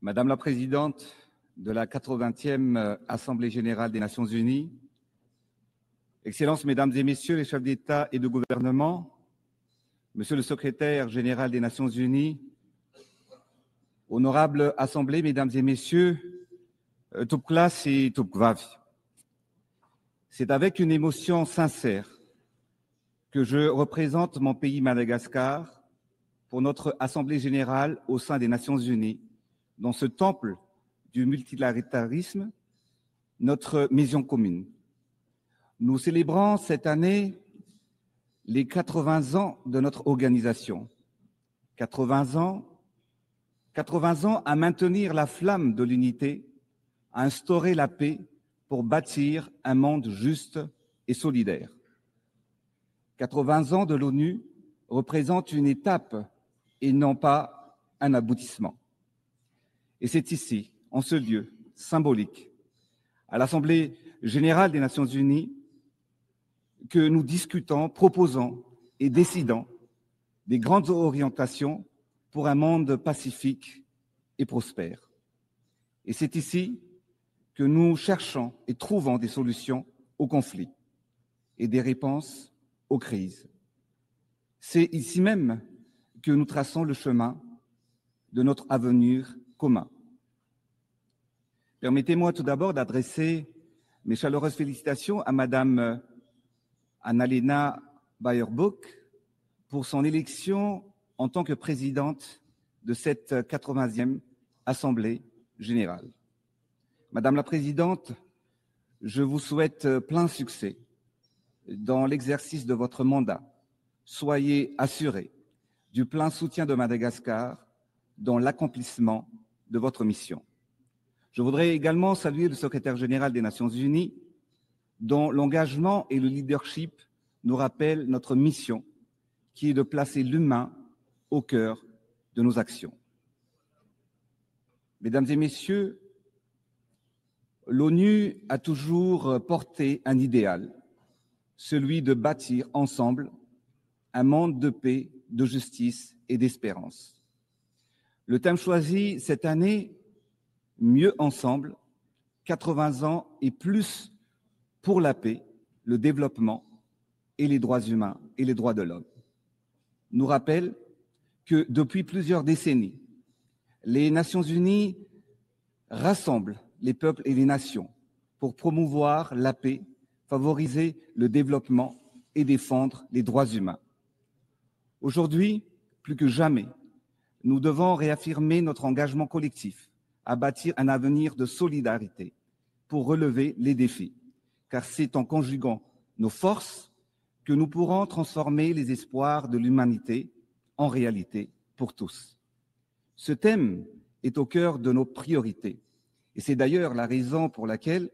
Madame la Présidente de la 80e Assemblée générale des Nations unies, Excellences, Mesdames et Messieurs les chefs d'État et de gouvernement, Monsieur le Secrétaire général des Nations unies, Honorable Assemblée, Mesdames et Messieurs, toute classe et toute gravi. C'est avec une émotion sincère que je représente mon pays Madagascar pour notre Assemblée générale au sein des Nations unies, dans ce temple du multilatéralisme, notre mission commune. Nous célébrons cette année les 80 ans de notre organisation. 80 ans à maintenir la flamme de l'unité, à instaurer la paix pour bâtir un monde juste et solidaire. 80 ans de l'ONU représentent une étape et non pas un aboutissement. Et c'est ici, en ce lieu symbolique, à l'Assemblée générale des Nations unies, que nous discutons, proposons et décidons des grandes orientations pour un monde pacifique et prospère. Et c'est ici que nous cherchons et trouvons des solutions aux conflits et des réponses aux crises. C'est ici même que nous traçons le chemin de notre avenir commun. Permettez-moi tout d'abord d'adresser mes chaleureuses félicitations à Madame Annalena Baerbock pour son élection en tant que présidente de cette 80e Assemblée générale. Madame la Présidente, je vous souhaite plein succès dans l'exercice de votre mandat. Soyez assurée du plein soutien de Madagascar dans l'accomplissement de votre mission. Je voudrais également saluer le secrétaire général des Nations unies, dont l'engagement et le leadership nous rappellent notre mission, qui est de placer l'humain au cœur de nos actions. Mesdames et Messieurs, l'ONU a toujours porté un idéal, celui de bâtir ensemble un monde de paix, de justice et d'espérance. Le thème choisi cette année, Mieux ensemble, 80 ans et plus pour la paix, le développement et les droits humains et les droits de l'homme, nous rappelle que depuis plusieurs décennies, les Nations unies rassemblent les peuples et les nations pour promouvoir la paix, favoriser le développement et défendre les droits humains. Aujourd'hui, plus que jamais, nous devons réaffirmer notre engagement collectif à bâtir un avenir de solidarité pour relever les défis, car c'est en conjuguant nos forces que nous pourrons transformer les espoirs de l'humanité en réalité pour tous. Ce thème est au cœur de nos priorités, et c'est d'ailleurs la raison pour laquelle,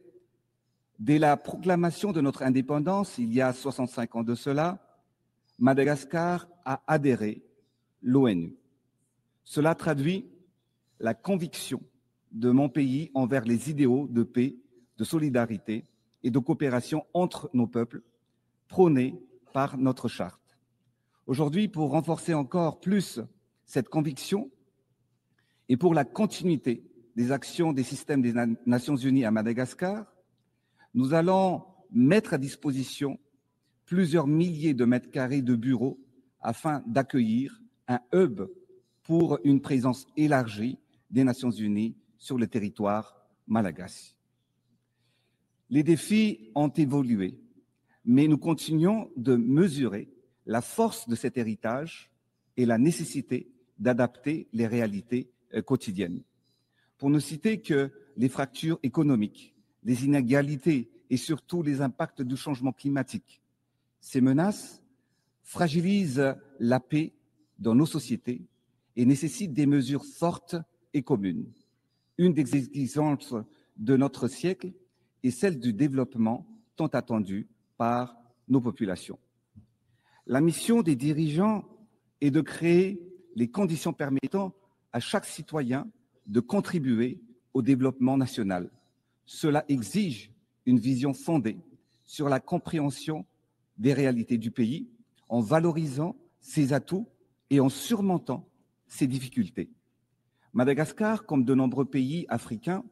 dès la proclamation de notre indépendance, il y a 65 ans de cela, Madagascar a adhéré à l'ONU. Cela traduit la conviction de mon pays envers les idéaux de paix, de solidarité et de coopération entre nos peuples, prônés par notre charte. Aujourd'hui, pour renforcer encore plus cette conviction et pour la continuité des actions des systèmes des Nations unies à Madagascar, nous allons mettre à disposition plusieurs milliers de mètres carrés de bureaux afin d'accueillir un hub pour une présence élargie des Nations unies sur le territoire malagasy. Les défis ont évolué, mais nous continuons de mesurer la force de cet héritage et la nécessité d'adapter les réalités quotidiennes. Pour ne citer que les fractures économiques, les inégalités et surtout les impacts du changement climatique. Ces menaces fragilisent la paix dans nos sociétés et nécessitent des mesures fortes et communes. Une des exigences de notre siècle est celle du développement tant attendu par nos populations. La mission des dirigeants est de créer les conditions permettant à chaque citoyen de contribuer au développement national. Cela exige une vision fondée sur la compréhension des réalités du pays, en valorisant ses atouts et en surmontant ses difficultés. Madagascar, comme de nombreux pays africains,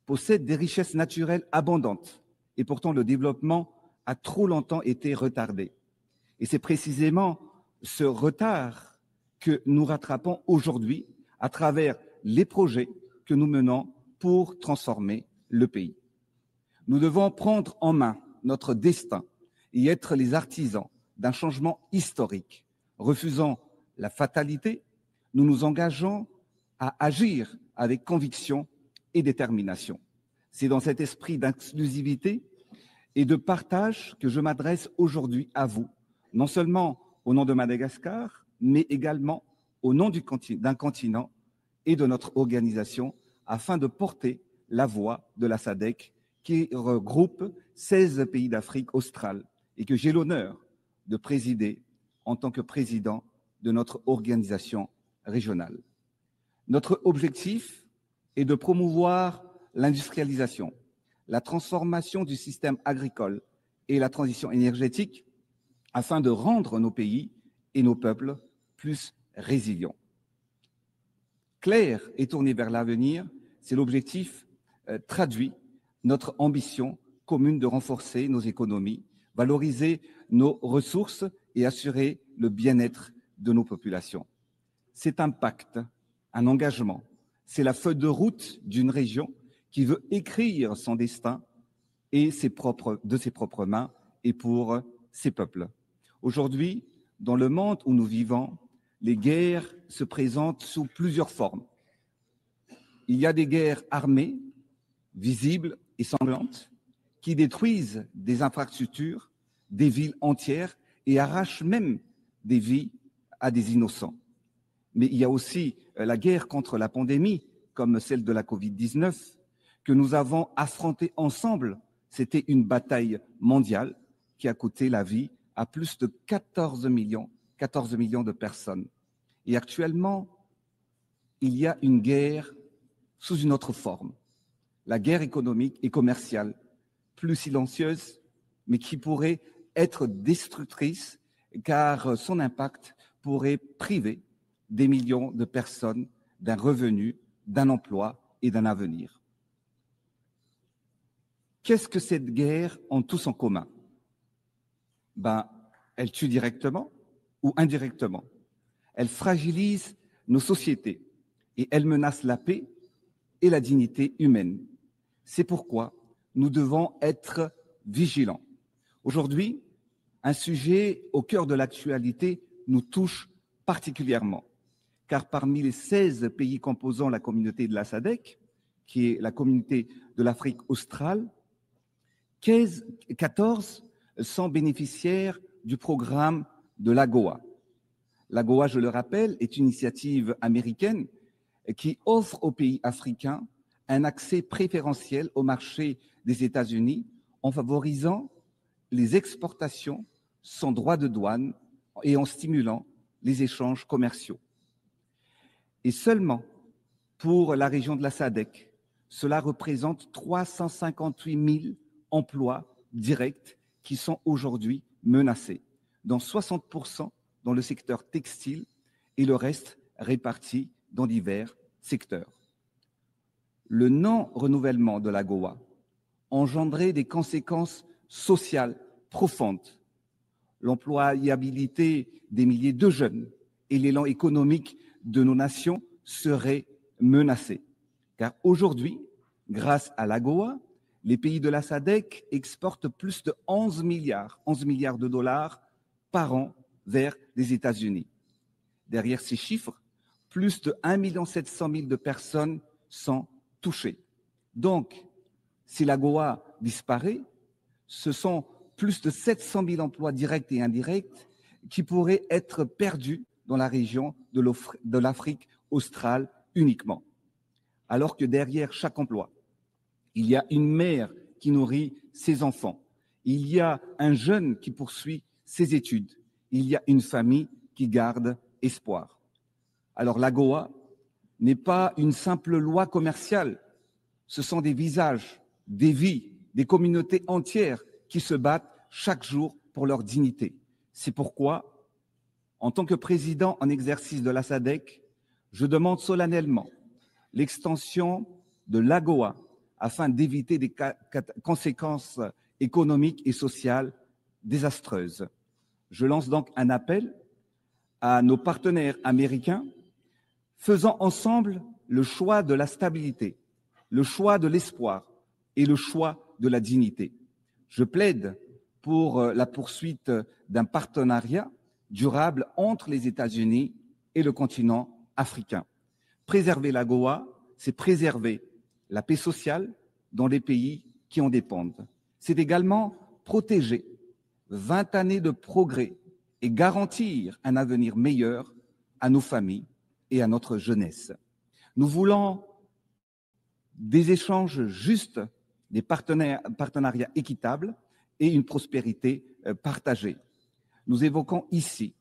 possède des richesses naturelles abondantes et pourtant le développement a trop longtemps été retardé. Et c'est précisément ce retard que nous rattrapons aujourd'hui à travers les projets que nous menons pour transformer le pays. Nous devons prendre en main notre destin et être les artisans d'un changement historique. Refusant la fatalité, nous nous engageons à agir avec conviction et détermination. C'est dans cet esprit d'inclusivité et de partage que je m'adresse aujourd'hui à vous, non seulement au nom de Madagascar, mais également au nom d'un continent et de notre organisation, afin de porter la voix de la SADC qui regroupe 16 pays d'Afrique australe et que j'ai l'honneur de présider en tant que président de notre organisation régionale. Notre objectif est de promouvoir l'industrialisation, la transformation du système agricole et la transition énergétique afin de rendre nos pays et nos peuples plus résilients. Clair et tourné vers l'avenir, c'est l'objectif traduit notre ambition commune de renforcer nos économies, valoriser nos ressources et assurer le bien-être de nos populations. C'est un pacte, un engagement, c'est la feuille de route d'une région qui veut écrire son destin et de ses propres mains et pour ses peuples. Aujourd'hui, dans le monde où nous vivons, les guerres se présentent sous plusieurs formes. Il y a des guerres armées, visibles et sanglantes, qui détruisent des infrastructures, des villes entières et arrachent même des vies à des innocents. Mais il y a aussi la guerre contre la pandémie, comme celle de la Covid-19, que nous avons affrontée ensemble. C'était une bataille mondiale qui a coûté la vie à plus de 14 millions de personnes. Et actuellement, il y a une guerre sous une autre forme, la guerre économique et commerciale, plus silencieuse, mais qui pourrait être destructrice, car son impact pourrait priver des millions de personnes d'un revenu, d'un emploi et d'un avenir. Qu'est-ce que cette guerre a tous en commun? Elle tue directement ou indirectement. Elle fragilise nos sociétés et elle menace la paix et la dignité humaine. C'est pourquoi nous devons être vigilants. Aujourd'hui, un sujet au cœur de l'actualité nous touche particulièrement, car parmi les 16 pays composant la communauté de la SADC, qui est la communauté de l'Afrique australe, 14 sont bénéficiaires du programme de l'AGOA. L'AGOA, je le rappelle, est une initiative américaine qui offre aux pays africains un accès préférentiel au marché des États-Unis en favorisant les exportations sans droit de douane et en stimulant les échanges commerciaux. Et seulement pour la région de la SADC, cela représente 358 000 emplois directs qui sont aujourd'hui menacés, dont 60% dans le secteur textile et le reste réparti dans divers secteurs. Le non-renouvellement de l'AGOA engendrait des conséquences sociales profondes. L'employabilité des milliers de jeunes et l'élan économique de nos nations seraient menacés. Car aujourd'hui, grâce à l'AGOA, les pays de la SADC exportent plus de 11 milliards de dollars par an vers les États-Unis. Derrière ces chiffres, plus de 1 700 000 de personnes sont touchées. Donc, si l'AGOA disparaît, ce sont plus de 700 000 emplois directs et indirects qui pourraient être perdus dans la région de l'Afrique australe uniquement. Alors que derrière chaque emploi, il y a une mère qui nourrit ses enfants, il y a un jeune qui poursuit ses études, il y a une famille qui garde espoir. Alors l'AGOA n'est pas une simple loi commerciale, ce sont des visages, des vies, des communautés entières qui se battent chaque jour pour leur dignité. C'est pourquoi, en tant que président en exercice de la SADC, je demande solennellement l'extension de l'AGOA afin d'éviter des conséquences économiques et sociales désastreuses. Je lance donc un appel à nos partenaires américains, faisant ensemble le choix de la stabilité, le choix de l'espoir et le choix de la dignité. Je plaide pour la poursuite d'un partenariat durable entre les États-Unis et le continent africain. Préserver l'AGOA, c'est préserver la paix sociale dans les pays qui en dépendent. C'est également protéger 20 années de progrès et garantir un avenir meilleur à nos familles et à notre jeunesse. Nous voulons des échanges justes, des partenariats équitables et une prospérité partagée. Nous évoquons ici,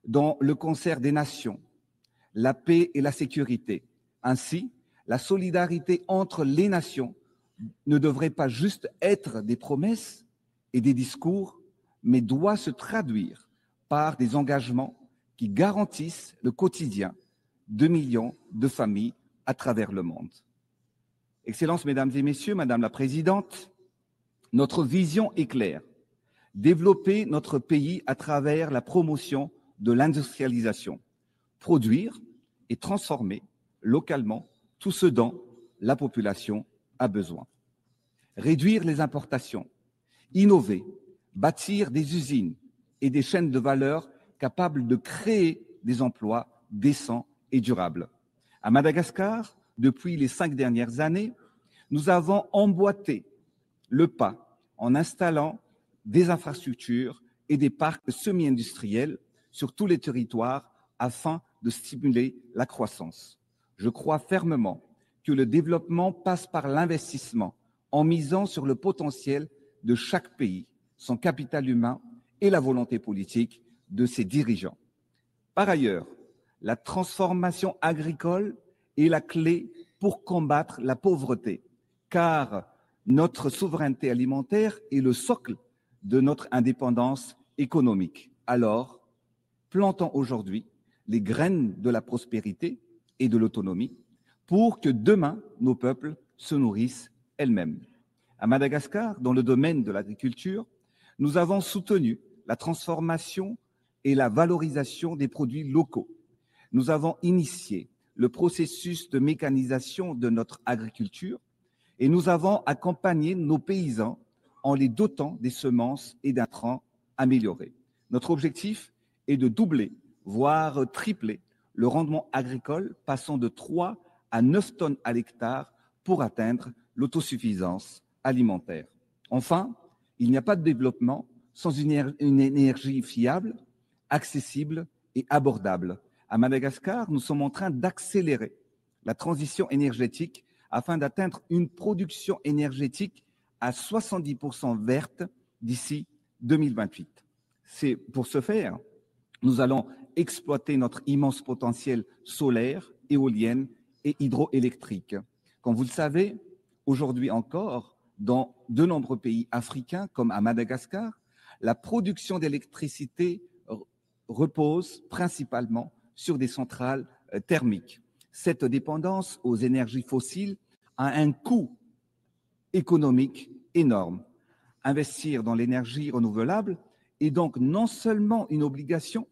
dans le concert des nations, la paix et la sécurité. Ainsi, la solidarité entre les nations ne devrait pas juste être des promesses et des discours, mais doit se traduire par des engagements qui garantissent le quotidien de millions de familles à travers le monde. Excellences, Mesdames et Messieurs, Madame la Présidente, notre vision est claire. Développer notre pays à travers la promotion de l'industrialisation, produire et transformer localement tout ce dont la population a besoin. Réduire les importations, innover, bâtir des usines et des chaînes de valeur capables de créer des emplois décents et durables. À Madagascar, depuis les 5 dernières années, nous avons emboîté le pas en installant des infrastructures et des parcs semi-industriels sur tous les territoires afin de stimuler la croissance. Je crois fermement que le développement passe par l'investissement en misant sur le potentiel de chaque pays, son capital humain et la volonté politique de ses dirigeants. Par ailleurs, la transformation agricole est la clé pour combattre la pauvreté, car notre souveraineté alimentaire est le socle de notre indépendance économique. Alors, plantons aujourd'hui les graines de la prospérité et de l'autonomie pour que demain, nos peuples se nourrissent elles-mêmes. À Madagascar, dans le domaine de l'agriculture, nous avons soutenu la transformation et la valorisation des produits locaux. Nous avons initié le processus de mécanisation de notre agriculture et nous avons accompagné nos paysans en les dotant des semences et d'intrants améliorés. Notre objectif est de doubler, voire tripler, le rendement agricole, passant de 3 à 9 tonnes à l'hectare pour atteindre l'autosuffisance alimentaire. Enfin, il n'y a pas de développement sans une énergie fiable, accessible et abordable. À Madagascar, nous sommes en train d'accélérer la transition énergétique afin d'atteindre une production énergétique à 70% verte d'ici 2028. C'est pour ce faire, nous allons exploiter notre immense potentiel solaire, éolienne et hydroélectrique. Comme vous le savez, aujourd'hui encore, dans de nombreux pays africains, comme à Madagascar, la production d'électricité repose principalement sur des centrales thermiques. Cette dépendance aux énergies fossiles a un coût économique énorme. Investir dans l'énergie renouvelable est donc non seulement une obligation,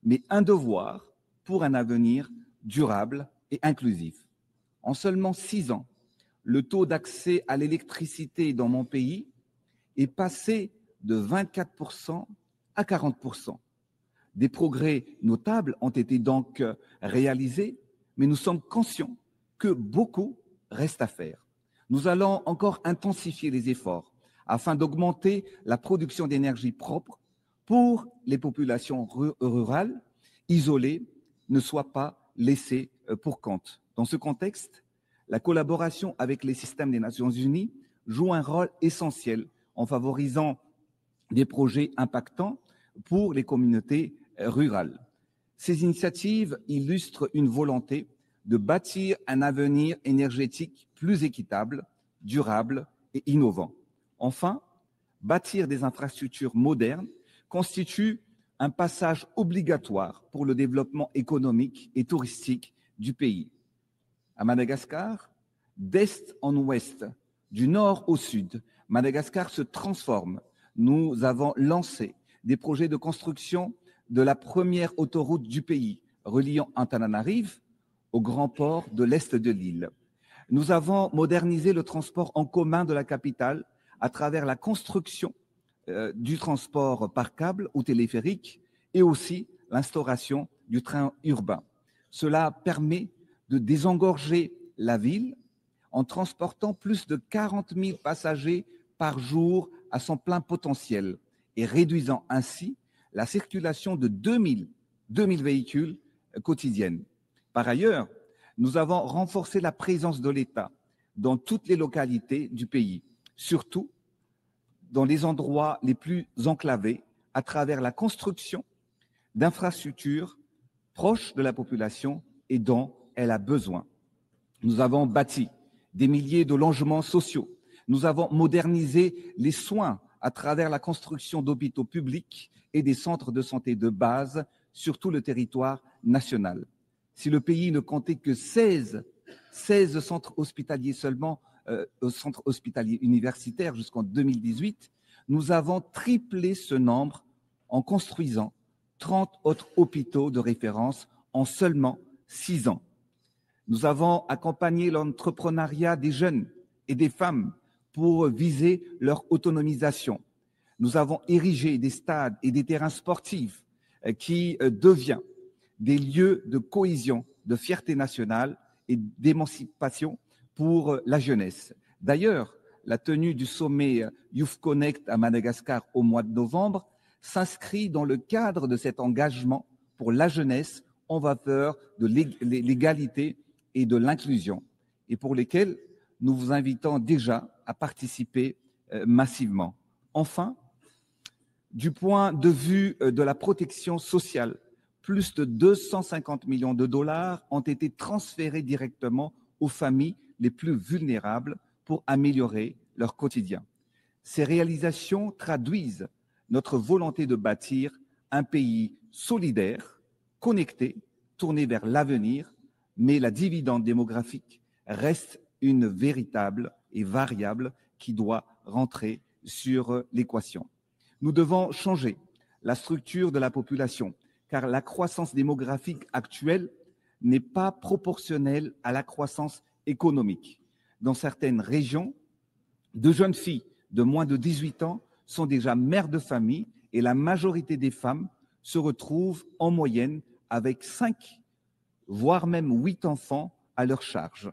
mais un devoir pour un avenir durable et inclusif. En seulement 6 ans, le taux d'accès à l'électricité dans mon pays est passé de 24% à 40%. Des progrès notables ont été donc réalisés, mais nous sommes conscients que beaucoup reste à faire. Nous allons encore intensifier les efforts afin d'augmenter la production d'énergie propre pour les populations rurales isolées ne soient pas laissées pour compte. Dans ce contexte, la collaboration avec les systèmes des Nations Unies joue un rôle essentiel en favorisant des projets impactants pour les communautés rurales. Ces initiatives illustrent une volonté de bâtir un avenir énergétique plus équitable, durable et innovant. Enfin, bâtir des infrastructures modernes constitue un passage obligatoire pour le développement économique et touristique du pays. À Madagascar, d'est en ouest, du nord au sud, Madagascar se transforme. Nous avons lancé des projets de construction de la première autoroute du pays, reliant Antananarive au grand port de l'est de l'île. Nous avons modernisé le transport en commun de la capitale à travers la construction du transport par câble ou téléphérique et aussi l'instauration du train urbain. Cela permet de désengorger la ville en transportant plus de 40 000 passagers par jour à son plein potentiel et réduisant ainsi la circulation de 2000 véhicules quotidiennes. Par ailleurs, nous avons renforcé la présence de l'État dans toutes les localités du pays, surtout dans les endroits les plus enclavés, à travers la construction d'infrastructures proches de la population et dont elle a besoin. Nous avons bâti des milliers de logements sociaux. Nous avons modernisé les soins à travers la construction d'hôpitaux publics et des centres de santé de base sur tout le territoire national. Si le pays ne comptait que 16 centres hospitaliers seulement, centres hospitaliers universitaires jusqu'en 2018, nous avons triplé ce nombre en construisant 30 autres hôpitaux de référence en seulement 6 ans. Nous avons accompagné l'entrepreneuriat des jeunes et des femmes pour viser leur autonomisation. Nous avons érigé des stades et des terrains sportifs qui deviennent des lieux de cohésion, de fierté nationale et d'émancipation pour la jeunesse. D'ailleurs, la tenue du sommet Youth Connect à Madagascar au mois de novembre s'inscrit dans le cadre de cet engagement pour la jeunesse en faveur de l'égalité et de l'inclusion, et pour lesquels nous vous invitons déjà à participer massivement. Enfin, du point de vue de la protection sociale, plus de 250 millions de dollars ont été transférés directement aux familles les plus vulnérables pour améliorer leur quotidien. Ces réalisations traduisent notre volonté de bâtir un pays solidaire, connecté, tourné vers l'avenir, mais la dividende démographique reste une véritable et variable qui doit rentrer sur l'équation. Nous devons changer la structure de la population, car la croissance démographique actuelle n'est pas proportionnelle à la croissance économique. Dans certaines régions, de jeunes filles de moins de 18 ans sont déjà mères de famille et la majorité des femmes se retrouvent en moyenne avec 5, voire même 8 enfants à leur charge.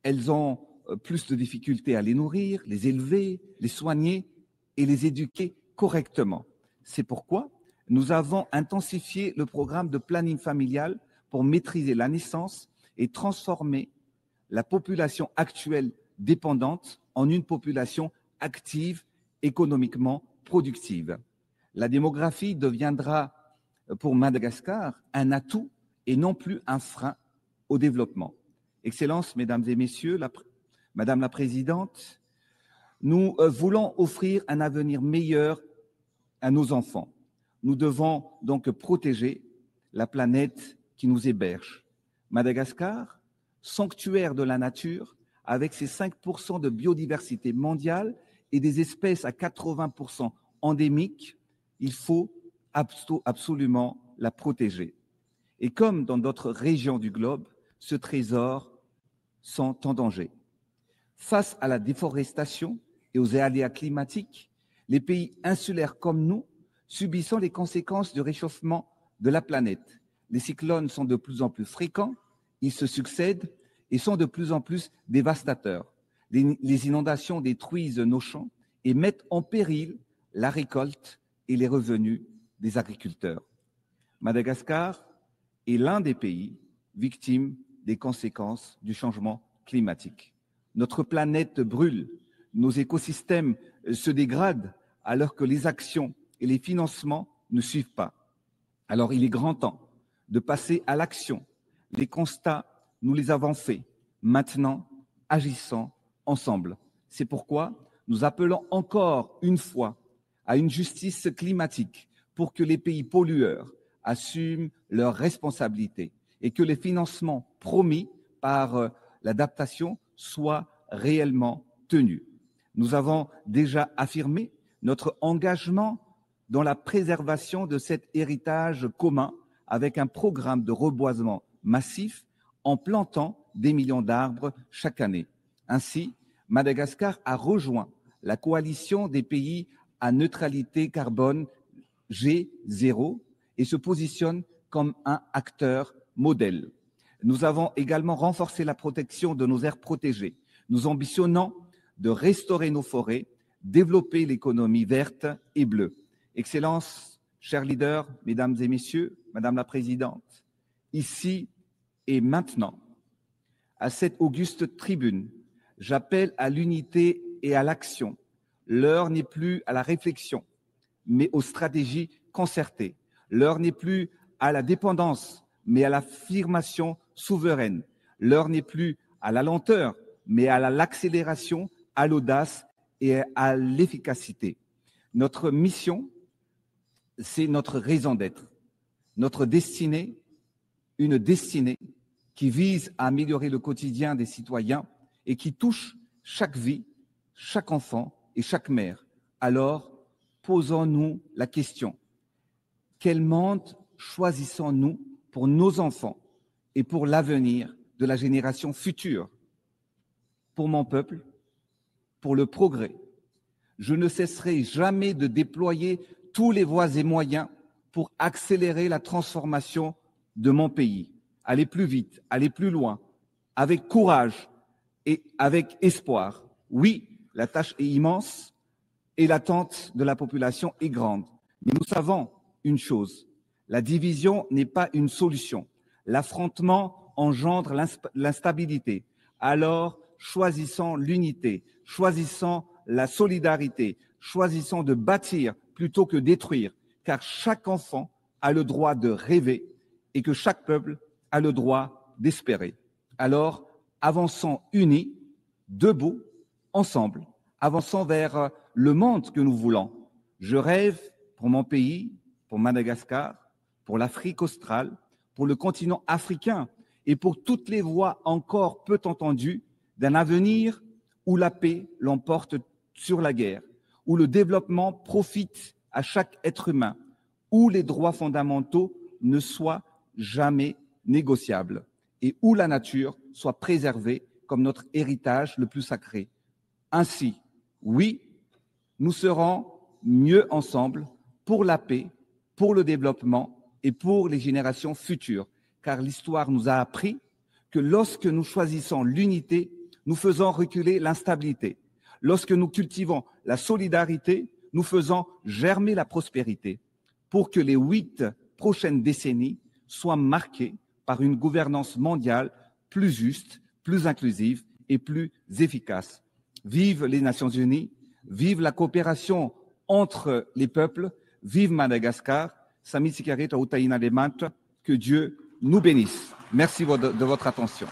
Elles ont plus de difficultés à les nourrir, les élever, les soigner et les éduquer correctement. C'est pourquoi nous avons intensifié le programme de planning familial pour maîtriser la naissance et transformer la population actuelle dépendante en une population active, économiquement productive. La démographie deviendra pour Madagascar un atout et non plus un frein au développement. Excellences, Mesdames et Messieurs, Madame la Présidente, nous voulons offrir un avenir meilleur à nos enfants. Nous devons donc protéger la planète qui nous héberge. Madagascar, sanctuaire de la nature, avec ses 5% de biodiversité mondiale et des espèces à 80% endémiques, il faut absolument la protéger. Et comme dans d'autres régions du globe, ce trésor sont en danger. Face à la déforestation et aux aléas climatiques, les pays insulaires comme nous subissons les conséquences du réchauffement de la planète. Les cyclones sont de plus en plus fréquents, ils se succèdent et sont de plus en plus dévastateurs. Les inondations détruisent nos champs et mettent en péril la récolte et les revenus des agriculteurs. Madagascar est l'un des pays victimes des conséquences du changement climatique. Notre planète brûle, nos écosystèmes se dégradent alors que les actions et les financements ne suivent pas. Alors il est grand temps de passer à l'action. Les constats, nous les avons faits. Maintenant, agissons ensemble. C'est pourquoi nous appelons encore une fois à une justice climatique pour que les pays pollueurs assument leurs responsabilités et que les financements promis par l'adaptation soient réellement tenues. Nous avons déjà affirmé notre engagement dans la préservation de cet héritage commun avec un programme de reboisement massif en plantant des millions d'arbres chaque année. Ainsi, Madagascar a rejoint la coalition des pays à neutralité carbone G0 et se positionne comme un acteur modèle. Nous avons également renforcé la protection de nos aires protégées. Nous ambitionnons de restaurer nos forêts, développer l'économie verte et bleue. Excellences, chers leaders, mesdames et messieurs, Madame la Présidente, ici et maintenant, à cette auguste tribune, j'appelle à l'unité et à l'action. L'heure n'est plus à la réflexion, mais aux stratégies concertées. L'heure n'est plus à la dépendance, mais à l'affirmation souveraine. L'heure n'est plus à la lenteur, mais à l'accélération, à l'audace et à l'efficacité. Notre mission, c'est notre raison d'être. Notre destinée, une destinée qui vise à améliorer le quotidien des citoyens et qui touche chaque vie, chaque enfant et chaque mère. Alors, posons-nous la question, quel monde choisissons-nous pour nos enfants et pour l'avenir de la génération future? Pour mon peuple, pour le progrès, je ne cesserai jamais de déployer tous les voies et moyens pour accélérer la transformation de mon pays, aller plus vite, aller plus loin, avec courage et avec espoir. Oui, la tâche est immense et l'attente de la population est grande. Mais nous savons une chose, la division n'est pas une solution. L'affrontement engendre l'instabilité. Alors, choisissons l'unité, choisissons la solidarité, choisissons de bâtir plutôt que détruire, car chaque enfant a le droit de rêver et que chaque peuple a le droit d'espérer. Alors, avançons unis, debout, ensemble, avançons vers le monde que nous voulons. Je rêve pour mon pays, pour Madagascar, pour l'Afrique australe, pour le continent africain et pour toutes les voix encore peu entendues d'un avenir où la paix l'emporte sur la guerre, où le développement profite à chaque être humain, où les droits fondamentaux ne soient jamais négociables et où la nature soit préservée comme notre héritage le plus sacré. Ainsi, oui, nous serons mieux ensemble pour la paix, pour le développement et pour les générations futures, car l'histoire nous a appris que lorsque nous choisissons l'unité, nous faisons reculer l'instabilité. Lorsque nous cultivons la solidarité, nous faisons germer la prospérité pour que les 8 prochaines décennies soient marquées par une gouvernance mondiale plus juste, plus inclusive et plus efficace. Vive les Nations Unies, vive la coopération entre les peuples, vive Madagascar, Sami Sikareta Utaina Lemant, que Dieu nous bénisse. Merci de votre attention.